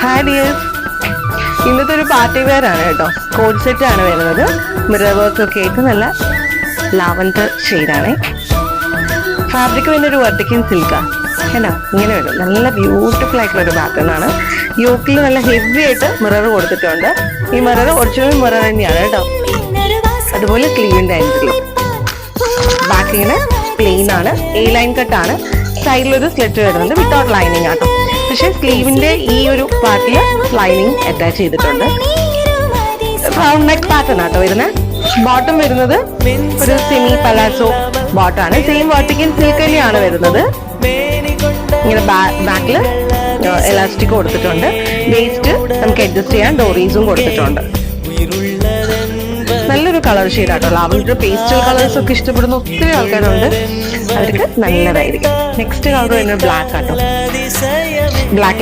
Hi dears, ഇന്നത്തെ ഒരു party wear ആണ് കേട്ടോ. കോഡ് സെറ്റ് ആണ് വരുന്നത്. മിറർ വർക്ക് ഒക്കെ ആയിട്ട് നല്ല ലാവൻഡർ ഷെയ്ഡാണ്. ഫാബ്രിക് വരുന്ന ഒരു വെർട്ടിക്കൻ സിൽക്കാണ്. എന്നാ ഇങ്ങനെ വരും. നല്ല ബ്യൂട്ടിഫുൾ ആയിട്ടുള്ള ഒരു പാറ്റേൺ ആണ്. യോക്കിൽ നല്ല ഹെവി ആയിട്ട് മിറർ കൊടുത്തിട്ടുണ്ട്. ഈ മിറർ ഒറിജിനൽ മിറർ തന്നെയാണ് കേട്ടോ. അതുപോലെ സ്ലീവിന്റെ ആയിട്ടുള്ള ബാക്കിങ്ങനെ പ്ലെയിൻ ആണ്. എ ലൈൻ കട്ടാണ്. സൈഡിലൊരു സ്ലിറ്റ് വരുന്നുണ്ട് വിത്തൗട്ട് ലൈനിങ് ആട്ടോ. പക്ഷെ സ്ലീവിന്റെ ഈ ഒരു പാർട്ടിൽ ലൈനിങ് അറ്റാച്ച് ചെയ്തിട്ടുണ്ട്. റൗണ്ട് നെക്ക് പാറ്റേൺ ആട്ടോ വരുന്നത്. ബോട്ടം വരുന്നത് ഒരു സെമി പലാസോ ബോട്ടാണ്. സെയിം വെർട്ടിക്കൽ സിൽക്ക് തന്നെയാണ് വരുന്നത്. ഇങ്ങനെ ബാക്കിൽ എലാസ്റ്റിക് കൊടുത്തിട്ടുണ്ട്. വേസ്റ്റ് നമുക്ക് അഡ്ജസ്റ്റ് ചെയ്യാൻ ഡോറീസും കൊടുത്തിട്ടുണ്ട്. നല്ലൊരു കളർ ഷെയ്ഡാട്ടോ. ലാവൻഡർ പേസ്റ്റൽ കളേഴ്സ് ഒക്കെ ഇഷ്ടപ്പെടുന്ന ഒത്തിരി ആൾക്കാരുണ്ട്. അവർക്ക് നല്ലതായിരിക്കും. നെക്സ്റ്റ് കളർ വരുന്നത് ബ്ലാക്ക് ആട്ടോ. ബ്ലാക്ക്